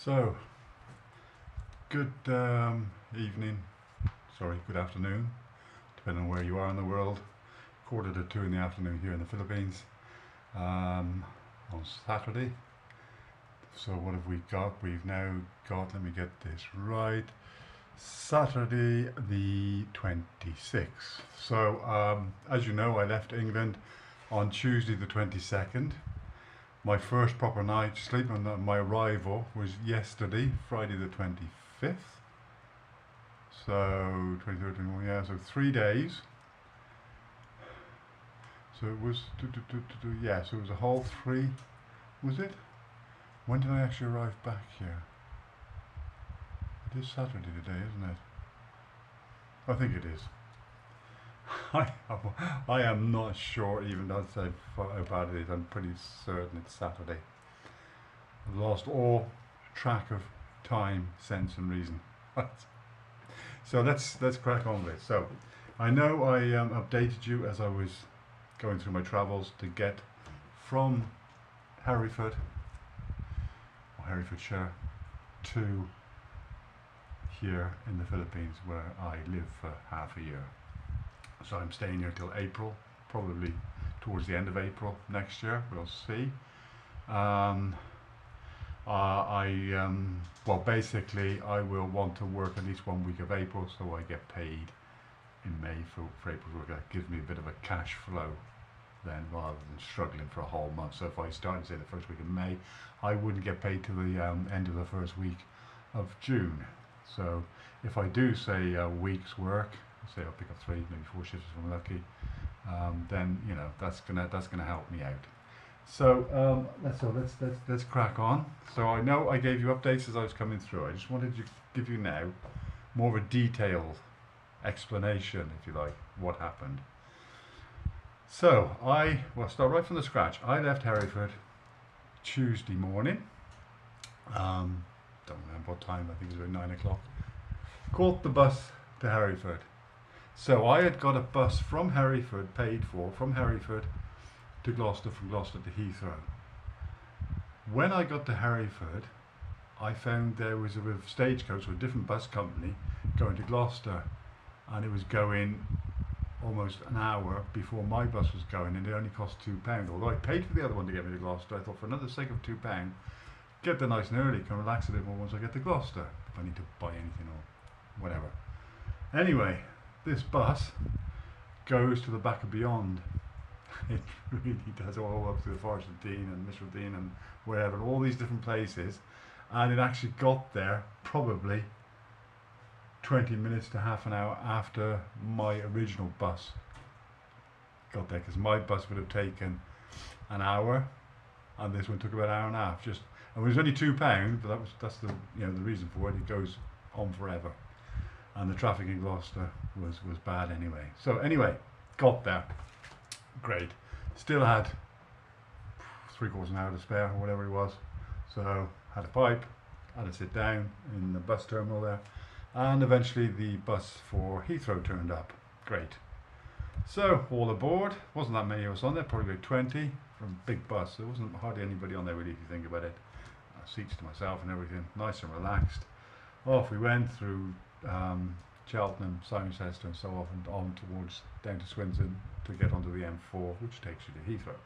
So, good evening, sorry, good afternoon, depending on where you are in the world. 1:45 in the afternoon here in the Philippines on Saturday. So what have we got? We've now got, let me get this right, Saturday the 26th. So as you know, I left England on Tuesday the 22nd. My first proper night's sleep on my arrival was yesterday, Friday the 25th. So 23rd, 24th, yeah, so 3 days. So it was, yeah, so it was a whole three, was it? When did I actually arrive back here? It is Saturday today, isn't it? I think it is. I am not sure even that's how bad it is. I'm pretty certain it's Saturday. I've lost all track of time, sense and reason. So let's crack on with it. So I know I updated you as I was going through my travels to get from Hereford or Herefordshire to here in the Philippines where I live for half a year. So I'm staying here till April, probably towards the end of April next year. We'll see. Well, basically, I will want to work at least 1 week of April, so I get paid in May for April's work. That gives me a bit of a cash flow then, rather than struggling for a whole month. So if I started, say, the first week of May, I wouldn't get paid till the end of the first week of June. So if I do, say, a week's work, say I'll pick up 3, maybe 4 shifts if I'm lucky, then you know that's gonna help me out. So let's crack on. So I know I gave you updates as I was coming through. I just wanted to give you now more of a detailed explanation, if you like, what happened. So well, start right from the scratch. I left Hereford Tuesday morning. Don't remember what time. I think it was about 9 o'clock. Caught the bus to Hereford. So I had got a bus from Hereford, paid for, from Hereford to Gloucester, from Gloucester to Heathrow. When I got to Hereford, I found there was a stagecoach or a different bus company going to Gloucester, and it was going almost an hour before my bus was going, and it only cost £2. Although I paid for the other one to get me to Gloucester, I thought for another sake of £2, get there nice and early, can relax a bit more once I get to Gloucester, if I need to buy anything or whatever. Anyway, this bus goes to the back of Beyond. It really does, all up to the Forest of Dean and Mishel Dean and wherever, all these different places, and it actually got there probably 20 minutes to half an hour after my original bus got there, because my bus would have taken an hour and this one took about an hour and a half. Just, and it was only £2, but that's the the reason for it. It goes on forever, and the traffic in Gloucester was bad anyway. So anyway, got there, great. Still had 3/4 an hour to spare or whatever it was, so had a pipe, had to sit down in the bus terminal there, and eventually the bus for Heathrow turned up. Great. So all aboard. Wasn't that many of us on there, probably about 20, from a big bus. There wasn't hardly anybody on there really, if you think about it. Seats to myself and everything, nice and relaxed. Off we went through Cheltenham, Cirencester and so off, and on towards down to Swindon to get onto the M4, which takes you to Heathrow.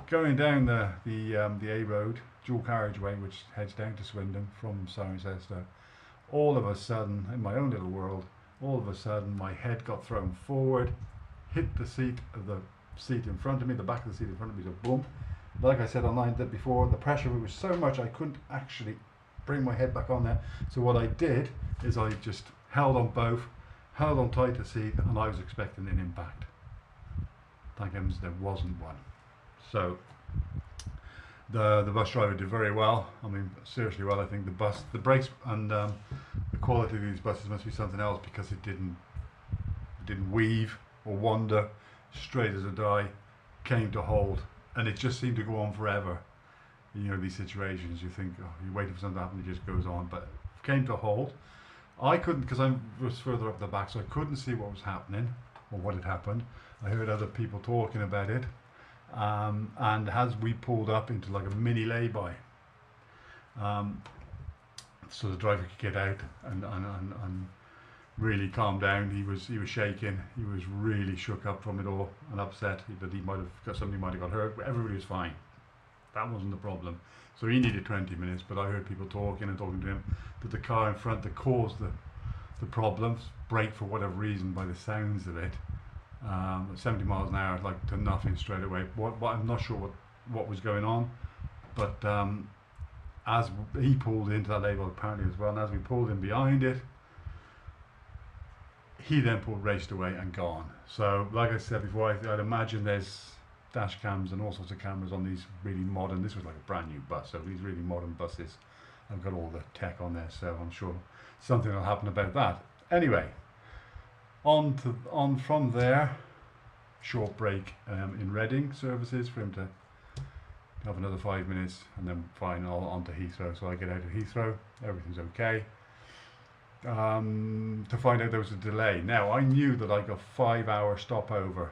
Going down the A road, dual carriageway, which heads down to Swindon from Cirencester, all of a sudden, in my own little world, all of a sudden my head got thrown forward, hit the seat in front of me, the back of the seat in front of me, so boom. Like I said online before, the pressure of it was so much I couldn't actually bring my head back on there. So what I did is I just held on both, held on tight to the seat, and I was expecting an impact. Thank heavens there wasn't one. So the bus driver did very well. I mean, seriously well. I think the brakes and the quality of these buses must be something else, because it didn't weave or wander, straight as a die, came to hold, and it just seemed to go on forever. You know, these situations, you think, oh, you're waiting for something to happen, it just goes on, but it came to a halt. I couldn't, because I was further up the back, so I couldn't see what was happening or what had happened. I heard other people talking about it, and as we pulled up into like a mini lay-by, so the driver could get out and really calm down. He was shaking. He was really shook up from it all and upset that somebody might have got hurt. But everybody was fine. That wasn't the problem. So he needed 20 minutes, but I heard people talking and talking to him that the car in front that caused the problems braked for whatever reason by the sounds of it. 70 miles an hour, like to nothing straight away. I'm not sure what was going on, but as he pulled into that label apparently as well, and as we pulled in behind it, he then raced away and gone. So like I said before, I'd imagine there's dash cams and all sorts of cameras on these really modern, this was like a brand new bus, so these really modern buses have got all the tech on there, so I'm sure something will happen about that. Anyway, on from there, short break in Reading services for him to have another 5 minutes, and then fine, on to Heathrow. So I get out of Heathrow, everything's okay. To find out there was a delay. Now I knew that I got 5 hour stopover,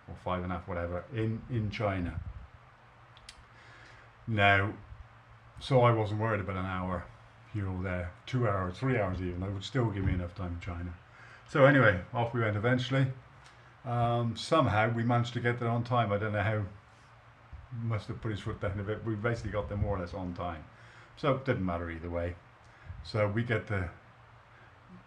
or 5.5, whatever, in China. Now, so I wasn't worried about an hour here or there, 2 hours, 3 hours even. I would still give me enough time in China. So anyway, off we went eventually. Somehow we managed to get there on time. I don't know how. Must have put his foot down a bit. We basically got there more or less on time, so it didn't matter either way. So we get the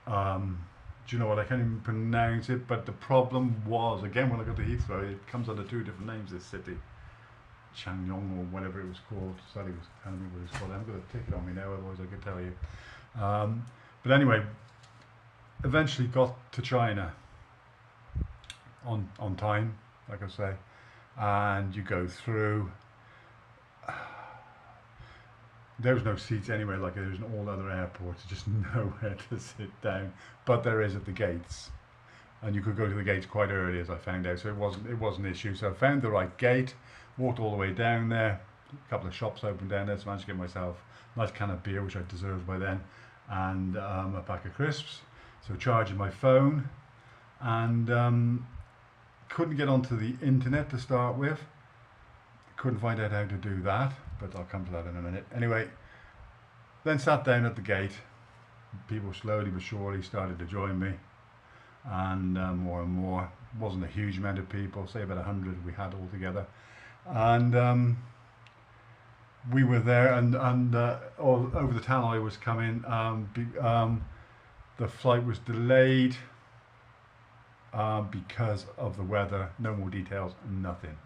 do you know what, I can't even pronounce it, but the problem was, again, when I got to Heathrow, it comes under 2 different names, this city, Changyong or whatever it was called. Sorry, I can't remember what it's called. I haven't got a ticket on me now, otherwise I could tell you. But anyway, eventually got to China on time, like I say, and you go through. There was no seats anywhere, like there is in all other airports, just nowhere to sit down. But there is at the gates, and you could go to the gates quite early, as I found out. So it wasn't an issue. So I found the right gate, walked all the way down there. A couple of shops open down there, so I managed to get myself a nice can of beer, which I deserved by then, and a pack of crisps. So charging my phone, and couldn't get onto the internet to start with. Couldn't find out how to do that, but I'll come to that in a minute. Anyway, then sat down at the gate. People slowly but surely started to join me, and more and more. Wasn't a huge amount of people, say about 100 we had altogether, and we were there, and all over the town I was coming. The flight was delayed because of the weather. No more details, nothing.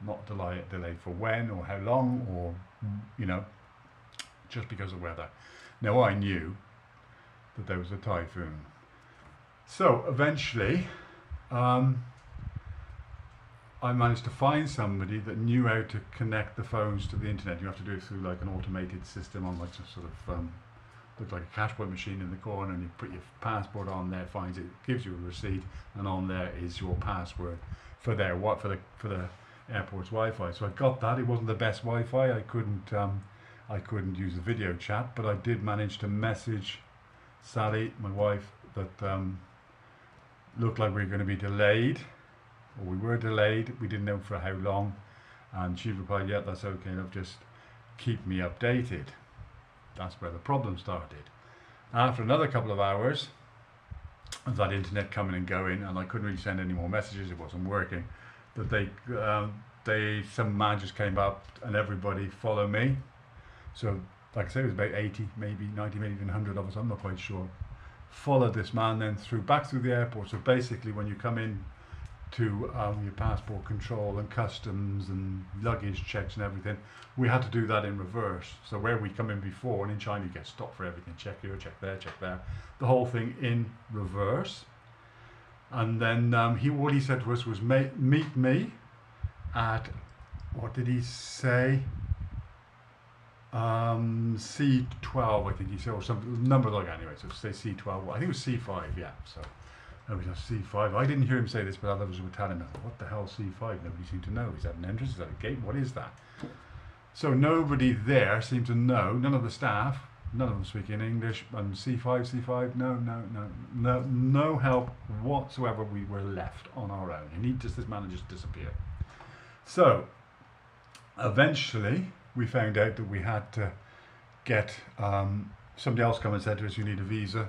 Not delayed for when or how long, or just because of weather. Now I knew that there was a typhoon. So eventually I managed to find somebody that knew how to connect the phones to the internet. You have to do it through like an automated system on like some sort of looks like a cash point machine in the corner, and you put your passport on there, finds it, gives you a receipt, and on there is your password for the airport's Wi-Fi. So I got that. It wasn't the best Wi-Fi. I couldn't use the video chat, but I did manage to message Sally, my wife, that looked like we were going to be delayed, or we were delayed. We didn't know for how long, and she replied, "Yeah, that's okay. Love, just keep me updated." That's where the problem started. After another couple of hours of that internet coming and going, and I couldn't really send any more messages, it wasn't working, that some man just came up and everybody follow me. So like I said, it was about 80, maybe 90, maybe even 100 of us, I'm not quite sure, followed this man then back through the airport. So basically when you come in to your passport control and customs and luggage checks and everything, we had to do that in reverse. So where we come in before, and in China you get stopped for everything, check here, check there, the whole thing in reverse. And then what he said to us was, meet me at, what did he say, C12, I think he said, or some number like that anyway, so say C12, I think it was C5, yeah. So nobody knows C5. I didn't hear him say this, but others were telling me, what the hell C5? Nobody seemed to know. Is that an entrance? Is that a gate? What is that? So nobody there seemed to know, none of the staff, none of them speaking English, and C5, no help whatsoever. We were left on our own, and this man just disappeared. So eventually we found out that we had to get somebody else come and said to us, you need a visa.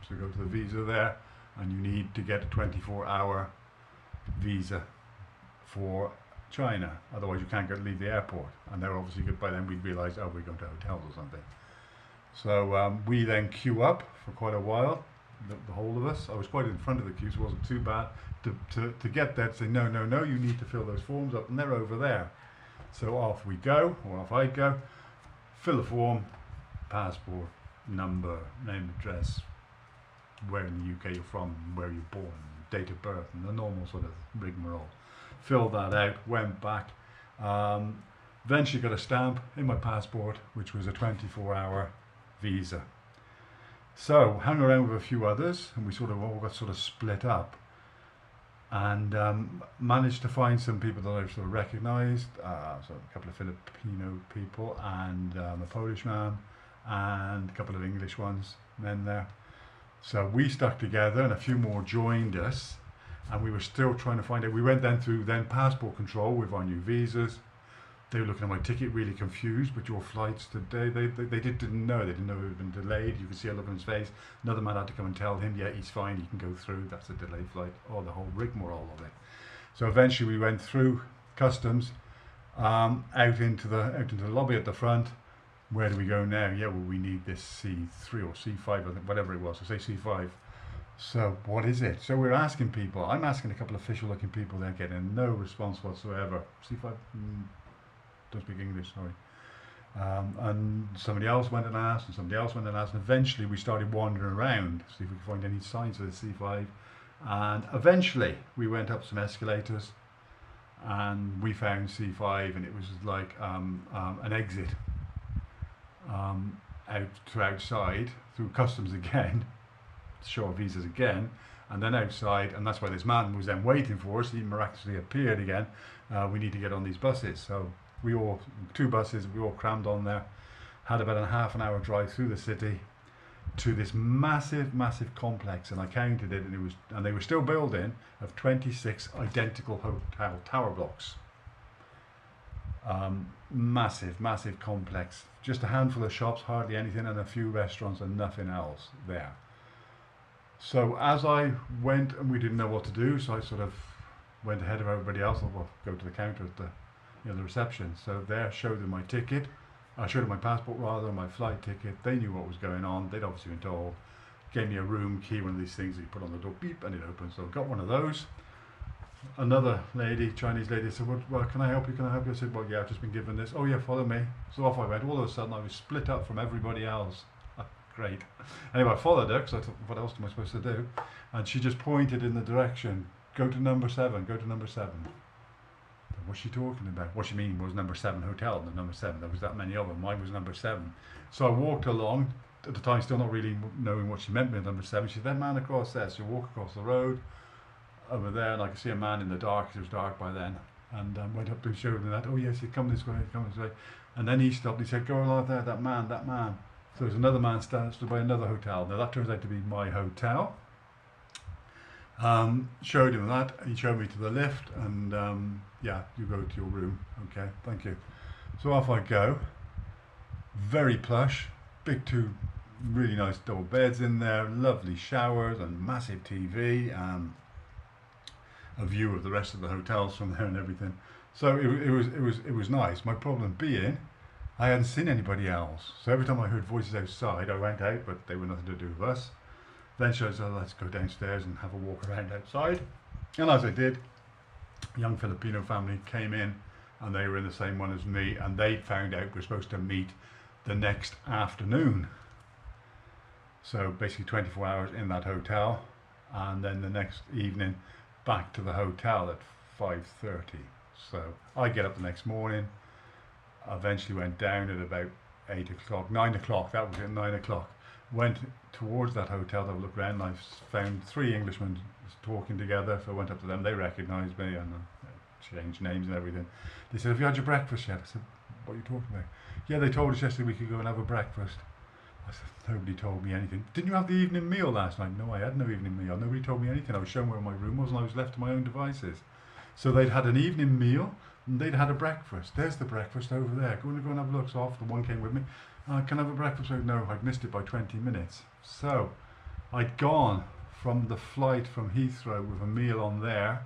So we go to the visa there, and you need to get a 24-hour visa for China, otherwise you can't leave the airport. And they're obviously good. By then we'd realised, oh, we're going to hotels or something. So we then queue up for quite a while, the whole of us. I was quite in front of the queue, so it wasn't too bad. To get there, to say, no, no, no, you need to fill those forms up, and they're over there. So off we go, or off I go, fill the form, passport, number, name, address, where in the UK you're from, where you're born, date of birth, and the normal sort of rigmarole. Filled that out, went back. Eventually got a stamp in my passport, which was a 24-hour visa. So hung around with a few others, and we sort of all got sort of split up, and managed to find some people that I sort of recognised. So a couple of Filipino people, and a Polish man, and a couple of English men there. So we stuck together, and a few more joined us, and we were still trying to find out. We went then through passport control with our new visas. They were looking at my ticket, really confused. But your flights today, they didn't know. They didn't know it had been delayed. You could see a look on his face. Another man had to come and tell him, yeah, he's fine, he can go through. That's a delayed flight. Oh, the whole rigmarole of it. So eventually we went through customs, out into the lobby at the front. Where do we go now? Yeah, well, we need this C3 or C5, I think, whatever it was. So say C5. So what is it? So we're asking people. I'm asking a couple of official-looking people. They're getting no response whatsoever. C5. Don't speak English, sorry. And somebody else went and asked, and somebody else went and asked, and eventually we started wandering around to see if we could find any signs of the C5. And eventually we went up some escalators, and we found C5, and it was like an exit outside through customs again, to show our visas again, and then outside, and that's why this man was then waiting for us. He miraculously appeared again. We need to get on these buses, so we all, 2 buses, we all crammed on there, had about a half an hour drive through the city to this massive complex, and I counted it, and they were still building, of 26 identical hotel tower blocks. Massive complex, just a handful of shops, hardly anything, and a few restaurants, and nothing else there. So as I went, and we didn't know what to do, so I sort of went ahead of everybody else. I'll go to the counter at the reception. So there, showed them my ticket. I showed them my passport, rather, my flight ticket. They knew what was going on. They'd obviously been told. Gave me a room key, one of these things that you put on the door, beep, and it opens. So I got one of those. Another lady, Chinese lady, said, well, can I help you? Can I help you? I said, well, yeah, I've just been given this. Oh, yeah, follow me. So off I went. All of a sudden, I was split up from everybody else. Great. Anyway, I followed her, because I thought, what else am I supposed to do? And she just pointed in the direction, go to number 7, go to number 7. What's she talking about? What she mean was number 7 hotel, the number 7. There was that many of them. Mine was number 7. So I walked along, at the time still not really knowing what she meant by number 7. She said, that man across there. So you walk across the road, over there, and I could see a man in the dark, because it was dark by then. And went up and showed him that, oh yes, you come this way, come this way. And then he stopped, he said, go along there, that man. So there's another man stood by another hotel. Now that turns out to be my hotel. Showed him that. He showed me to the lift, and yeah, you go to your room. Okay, thank you. So off I go. Very plush, big 2 really nice double beds in there, lovely showers and massive TV, a view of the rest of the hotels from there and everything. So it was nice. My problem being, I hadn't seen anybody else. So every time I heard voices outside, I went out, but they were nothing to do with us. Then she said, let's go downstairs and have a walk around outside. And as I did, a young Filipino family came in, and they were in the same one as me, and they found out we're supposed to meet the next afternoon. So basically 24 hours in that hotel, and then the next evening back to the hotel at 5:30. So I get up the next morning. I eventually went down at about 8 o'clock, 9 o'clock, that was at 9 o'clock. Went towards that hotel to look around, and I found 3 Englishmen talking together, so I went up to them. They recognised me, and changed names and everything. They said, have you had your breakfast yet? I said, what are you talking about? Yeah, they told us yesterday we could go and have a breakfast. I said, nobody told me anything. Didn't you have the evening meal last night? No, I had no evening meal. Nobody told me anything. I was shown where my room was, and I was left to my own devices. So they'd had an evening meal, and they'd had a breakfast. There's the breakfast over there. Go and have a look. So off, the one came with me, Can I have a breakfast? No, I'd missed it by 20 minutes. So I'd gone from the flight from Heathrow with a meal on there.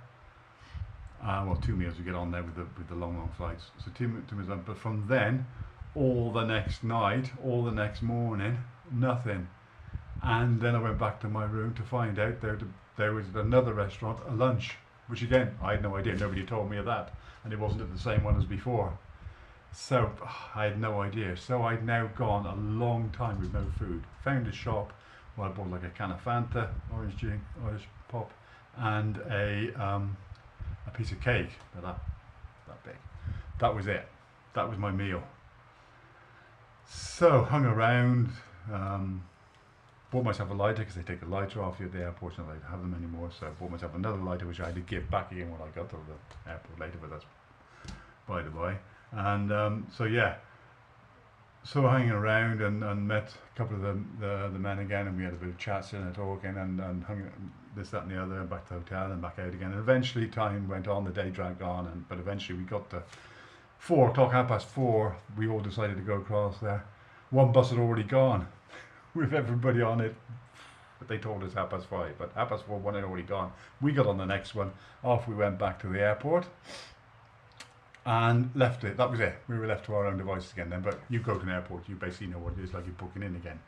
Well, 2 meals you get on there with the long flights. So two meals on. But from then, all the next night, all the next morning, nothing. And then I went back to my room to find out there was another restaurant, a lunch, which again, I had no idea. Nobody told me of that. And it wasn't the same one as before. So I had no idea. So I'd now gone a long time with no food. Found a shop where I bought like a can of Fanta, orange pop, and a piece of cake, that big. That was it. That was my meal. So hung around, bought myself a lighter because they take the lighter off you at the airport, and I don't have them anymore. So I bought myself another lighter, which I had to give back again when I got to the airport later, but that's by the way. And so yeah, so hanging around and met a couple of the men again, and we had a bit of chat, sitting and talking, and hung this, that, and the other, and back to the hotel and back out again. And eventually, time went on, the day dragged on, but eventually we got to 4 o'clock, 4:30. We all decided to go across there. One bus had already gone, with everybody on it. But they told us 5:30, but 4:30, one had already gone. We got on the next one. Off we went back to the airport. And left it. That was it. We were left to our own devices again then. But you go to an airport, you basically know what it is, like you're booking in again.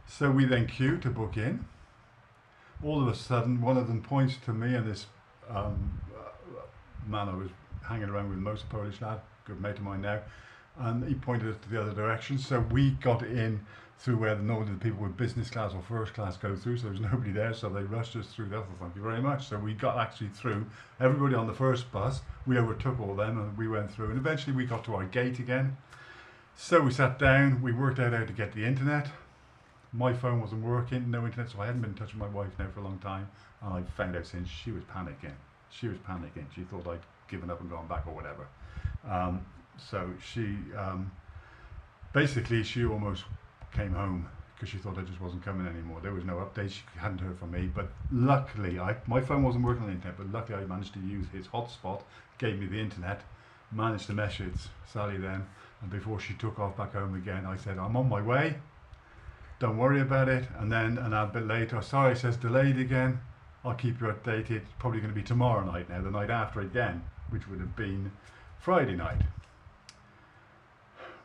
So we then queue to book in. All of a sudden, one of them points to me, and this man I was hanging around with, most Polish lad, good mate of mine now, and he pointed us to the other direction. So we got in through where normally the people with business class or first class go through, so there was nobody there, so they rushed us through that. Thank you very much. So we got actually through. Everybody on the first bus, we overtook all them, and we went through, and eventually we got to our gate again. So we sat down, we worked out how to get the internet. My phone wasn't working, no internet, so I hadn't been in touch with my wife now for a long time, and I found out since she was panicking. She thought I'd given up and gone back or whatever. So she basically, she almost came home because she thought I just wasn't coming anymore. There was no update. She hadn't heard from me, but luckily my phone wasn't working on the internet, but luckily I managed to use his hotspot, gave me the internet, managed to message Sally then, and before she took off back home again, I said, I'm on my way, don't worry about it. And then a bit later, sorry, it says delayed again, I'll keep you updated. It's probably going to be tomorrow night now, the night after again, which would have been Friday night.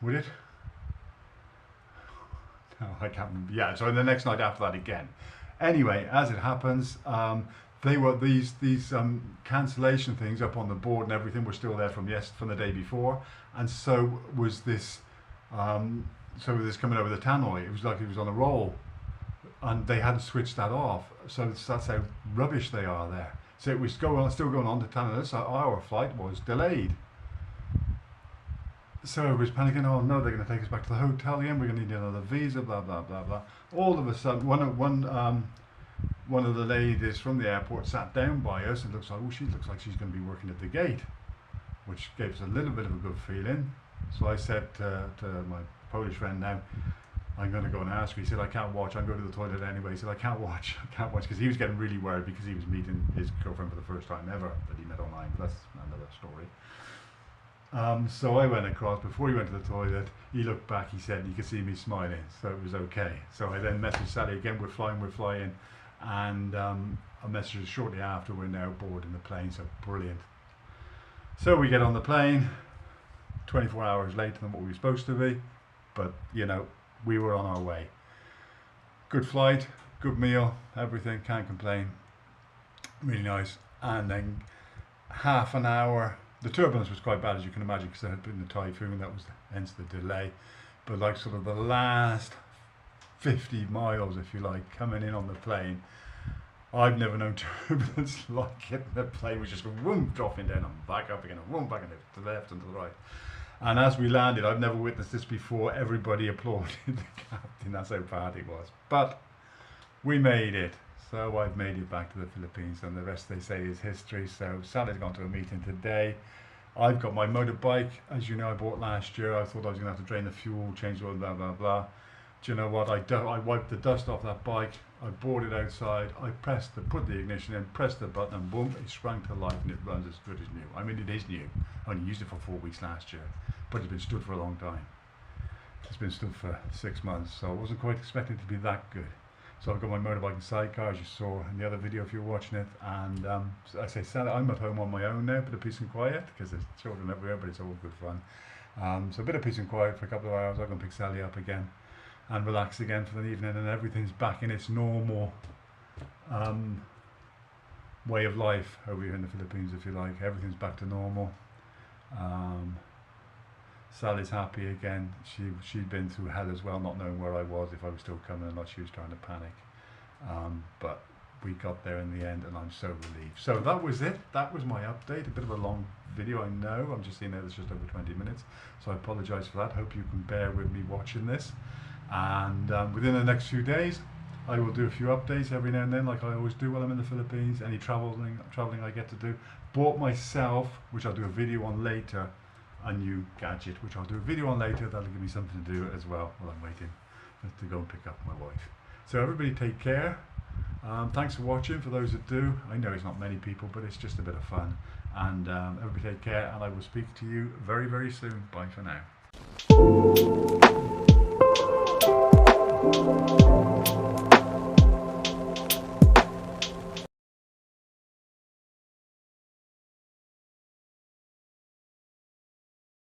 Would it? No, I can't remember. Yeah, so the next night after that again. Anyway, as it happens, they were these cancellation things up on the board and everything were still there from the day before, and so was this. So this coming over the tannoy, it was like it was on a roll, and they hadn't switched that off. So that's how rubbish they are there. So it was still going on to Tannoy. So our flight was delayed. So I was panicking, oh no, they're going to take us back to the hotel again, we're going to need another visa, blah, blah, blah, blah. All of a sudden, one of the ladies from the airport sat down by us and she looks like she's going to be working at the gate, which gave us a little bit of a good feeling. So I said to my Polish friend now, I'm going to go and ask her. He said, I can't watch, I'm going to the toilet anyway. He said, I can't watch, because he was getting really worried because he was meeting his girlfriend for the first time ever that he met online, but that's another story. So I went across. Before he went to the toilet, he looked back, he said, you could see me smiling, so it was okay. So I then messaged Sally again, we're flying, and I messaged her shortly after, we're now boarding the plane, so brilliant. So we get on the plane, 24 hours later than what we were supposed to be, but you know, we were on our way. Good flight, good meal, everything, can't complain, really nice. And then half an hour, the turbulence was quite bad, as you can imagine, because there had been the typhoon, that was hence the delay. But like sort of the last 50 miles, if you like, coming in on the plane, I've never known turbulence like it. The plane was just whoom, dropping down and back up again, and whoom, back to the left and to the right. And as we landed, I've never witnessed this before, everybody applauded the captain, that's how bad it was. But we made it. So I've made it back to the Philippines, and the rest, they say, is history. So Sally's gone to a meeting today. I've got my motorbike, as you know, I bought last year. I thought I was going to have to drain the fuel, change the oil, blah, blah, blah. Do you know what? I wiped the dust off that bike. I brought it outside. I put the ignition in, pressed the button, and boom, it sprang to life, and it runs as good as new. I mean, it is new. I only used it for 4 weeks last year, but it's been stood for a long time. It's been stood for 6 months, so I wasn't quite expecting it to be that good. So I've got my motorbike and sidecar, as you saw in the other video if you're watching it, and I say I'm at home on my own now, a bit of peace and quiet, because there's children everywhere, but it's all good fun. So a bit of peace and quiet for a couple of hours. I'm going to pick Sally up again and relax again for the evening, and everything's back in its normal way of life over here in the Philippines, if you like. Everything's back to normal. Sally's happy again. She'd been through hell as well, not knowing where I was, if I was still coming or not. She was trying to panic, but we got there in the end, and I'm so relieved. So that was it. That was my update. A bit of a long video, I know. I'm just seeing that it's just over 20 minutes, so I apologize for that. Hope you can bear with me watching this, and within the next few days I will do a few updates every now and then, like I always do while I'm in the Philippines. Any traveling I get to do. Bought myself, which I'll do a video on later, a new gadget, which I'll do a video on later. That'll give me something to do as well while I'm waiting to go and pick up my wife. So everybody take care. Thanks for watching, for those that do. I know it's not many people, but it's just a bit of fun. And everybody take care, and I will speak to you very, very soon. Bye for now.